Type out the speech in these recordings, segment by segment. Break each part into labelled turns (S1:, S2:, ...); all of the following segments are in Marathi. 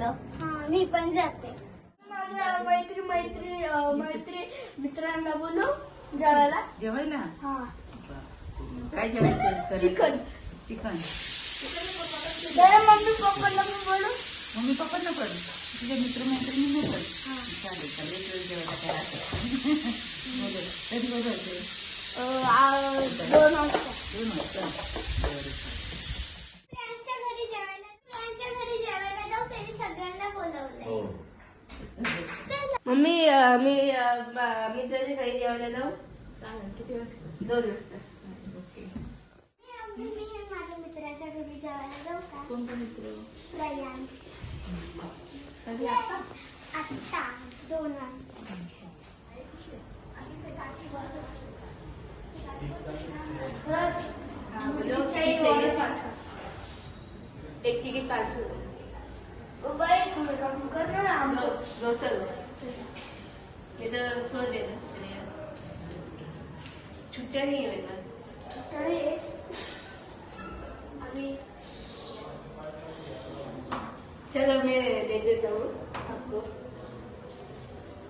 S1: हा मी पण जाते. माझ्या मैत्री मित्रांना बोलू जेवायला.
S2: जेवायला
S1: हा
S2: काय जेवायचं?
S1: चिकन.
S2: चिकन.
S1: मम्मी पप्पांना पण बोलू.
S2: मम्मी पप्पांना पण तुझ्या मित्रमैत्रिणी बोलतात. चालेल चालेल जेवायला काय कधी बोलवायचं?
S1: 2 वाजता.
S2: 2 वाजता.
S1: त्यांच्या घरी जेवायला जाऊ. त्यांनी सगळ्यांना बोलवलंय. मम्मी मी तुझ्या घरी जेवायला जाऊ.
S2: चालेल. किती वाजता?
S1: 2 वाजता.
S3: मी माझ्या मित्राच्या घरी जेवायला जाऊ का?
S2: कोणता मित्र?
S3: प्रयांश.
S2: कधी आता?
S3: आत्ता 2 वाजता.
S1: एक तिकीट 500 रुपये. बाई तुम्ही काम करणार. ते तर स्व दे ना. छुट्ट्या नाही आहे माझ. चलो मैं दे देता हूँ आपको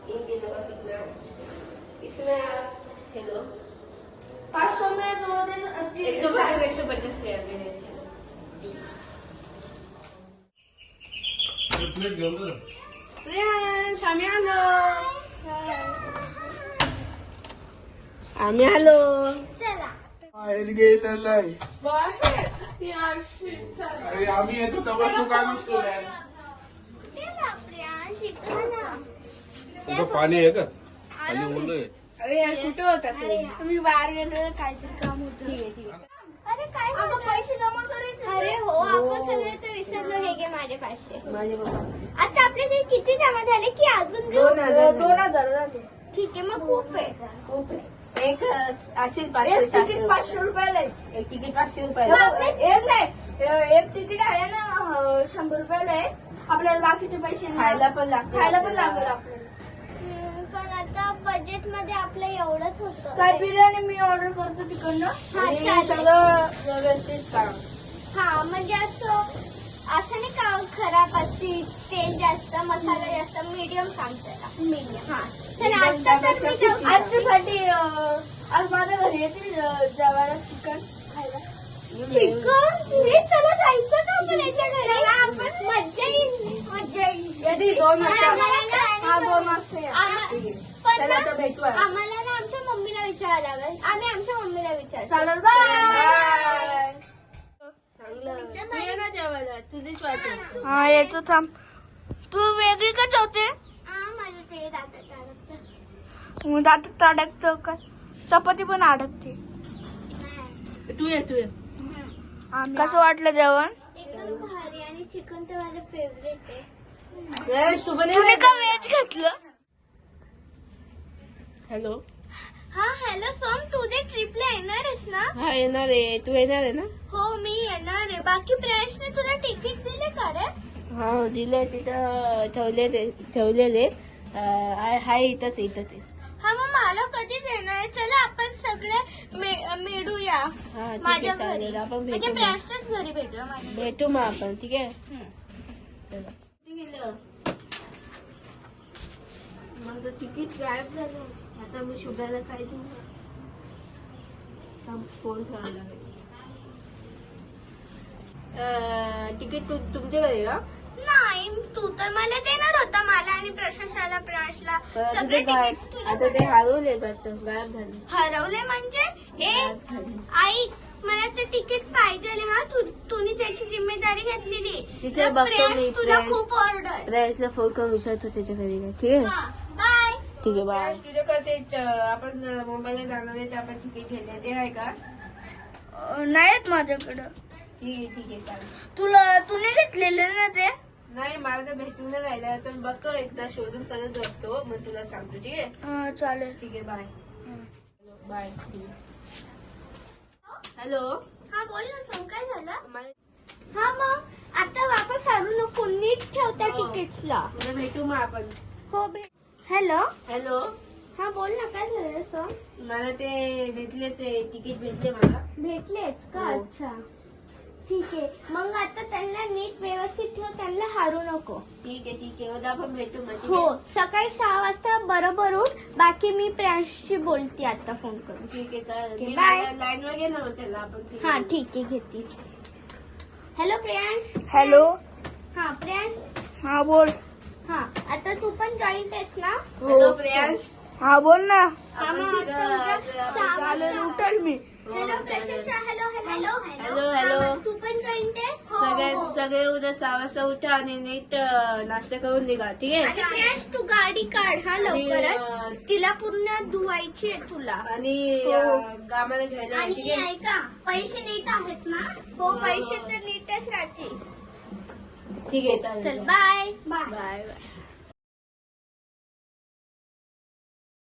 S1: 3 किलो का कितना इसमें आप हेलो 500 में 2 दिन 150 ले मेरे
S4: प्लेट घेऊन जा.
S1: आम्ही आलो.
S3: चला.
S4: बाहेर गेलेलं आहे. अरे आम्ही येतो तेव्हा तू काय नसतो यार.
S3: ते ना प्रियांश इथं होता.
S4: तुझं पाणी आहे का? खाली ओलं आहे.
S1: अरे यार कुठे होता तुम्ही? बाहेर गेलो काहीतरी काम होतं. ठीक आहे.
S3: अरे काय झालं?
S1: पैसे जमा करायचे.
S3: अरे हो आपण सगळे तर विसरलो. हे घे माझे 500.
S1: माझे बाबा
S3: आता आपले ते किती जमा झाले की अजून देऊ?
S1: 2000 झाले.
S3: ठीक आहे मग खूप आहे.
S1: खूप आहे. एक असेल 500 रुपयाला आहे. एक तिकीट 500 रुपयाला. एक नाही एक तिकीट आहे ना 100 रुपयाला आहे. आपल्याला बाकीचे पैसे खायला पण लागतील. आपल्याला
S3: पण आता बजेट मध्ये आपलं एवढंच होतं.
S1: काय बिर्याणी मी ऑर्डर करतो तिकडनं.
S3: हा,
S1: आणि
S3: चालेल.
S1: सगळं व्यवस्थित करा.
S3: हा म्हणजे असं नाही का खराब असते. तेल जास्त मसाला जास्त मीडियम सांगते. मीडियम. हा चला
S1: आजच्यासाठी आज माझ्या घरी येतील जेवायला चिकन खायला.
S3: चिकन हे चला जायचं का आपण याच्या घरी? मज्जा येईल.
S1: कधी 2 वाजता. हा 2
S3: आम्हाला
S1: वाजता या. चला तर भेटू.
S3: ना आमच्या मम्मीला विचारायला लागेल. आम्ही आमच्या मम्मीला विचार.
S1: चालेल. बाय. चांगलं तू ये ना जेवायला. तुझीच वाट. हा येतो थांब. तू वेगळी का जेवते?
S3: माझं ते दातात अडकतं.
S1: दातात अडकतं का? चपाती पण अडकते. तू ये. कसं वाटलं जेवण?
S3: एकदम भारी आणि चिकन तर माझं फेवरेट आहे.
S1: तुम्ही का व्हेज घेतलं? हॅलो.
S3: हा हॅलो सोम तू ते ट्रिपला येणारच ना?
S1: हा येणार आहे. तू येणार आहे ना?
S3: हो मी येणार आहे. बाकी फ्रेंड्सने तुला तिकीट दिले का रे?
S1: हा दिले. तिथं ठेवलेले हाय इथंच.
S3: हा मग मला कधी देणार आहे? चला आपण सगळे मिळूया माझ्या घरी.
S1: चालेल. आपण
S3: म्हणजे
S1: भेटू
S3: फ्रेंड्सच्याच घरी भेटूया माझ्या.
S1: भेटू मग आपण. ठीक आहे. चला. माझं तिकीट गायब झालं. आता मी शुगरला काय देऊ? फोन करायला लागेल. तिकीट तुमच्याकडे का?
S3: नाही तू तर मला देणार होता. मला आणि प्रशांशाला प्रियांशला सगळे तिकीट तुला
S1: आता ते हरवले वाटतं. गायब झाले.
S3: हरवले म्हणजे हे आई मला ते तिकीट पाहिजे हा. तुम्ही त्याची जिम्मेदारी घेतलेली.
S1: तिथे बघतो
S3: प्रियांश
S1: मी.
S3: तुला खूप ऑर्डर.
S1: फ्रेंड्सला फोन करून विचारतो त्याच्या घरी काय. ठीक आहे.
S3: बाय.
S1: ठीक आहे. बाय. तुझ्याकडे ते आपण मुंबईला जाणार आहे. आपण तिकीट घेतले ते आहे का? नाहीत माझ्याकडं. ठीक आहे चालेल. तुने घेतलेले ना ते? नाही मला तर भेटून नाही राहिलं. तर बघ एकदा शोधून परत बघतो मग तुला सांगतो. ठीक आहे. चालेल. ठीक आहे. बाय. हॅलो.
S3: हा बोल ना सोम काय झालं? हा मग आता वापस आणू नको. नीट ठेवता तिकीट्सला.
S1: तुला भेटू मग आपण.
S3: हो हॅलो.
S1: हा
S3: बोल ना काय झालं सोम?
S1: मला ते भेटले. ते तिकीट भेटले मला.
S3: भेटलेत का?
S1: हो.
S3: अच्छा ठीक आहे. मग आता त्यांना नीट व्यवस्थित ठेव, त्यांना हारू नको.
S1: ठीक आहे उद्या आपण भेटू मग. ठीक
S3: हो,
S1: आहे?
S3: सकाळी 6 वाजता बरोबर उठ. बाकी मी प्रियांशशी बोलते आता फोन करून.
S1: ठीक आहे चालेल.
S3: ठीक,
S1: मी
S3: बाय.
S1: लाईन वर घेणार मग त्याला आपण.
S3: हा ठीक आहे, घेते. हॅलो प्रियांश.
S1: हॅलो.
S3: हा प्रियांश.
S1: हा बोल.
S3: हा, आता तू पण जॉईंट आहेस ना?
S1: हॅलो प्रियांश. हा बोल ना.
S3: हा, मग आता उद्या 6 वाजता.
S1: उठल मी.
S3: हॅलो प्रशंसा. Hello hello
S1: hello, hello.
S3: हा, मग तू पण जॉईंट आहेस?
S1: सगळे उद्या 6 वाजता उठा आणि नीट नाश्ता करून निघा. ठीक आहे.
S3: आणि प्रियांश तू गाडी काढ हा
S1: आणि,
S3: लवकरच. तिला पुन्हा धुवायची आहे तुला.
S1: आणि कामाला घ्यायला.
S3: आणि
S1: ठीक आहे.
S3: ऐका, पैसे नीट आहेत ना? हो, पैसे तर नीटच राहतील.
S1: ठीक आहे
S3: चल
S1: चालेल.
S3: Bye bye.
S1: Bye bye.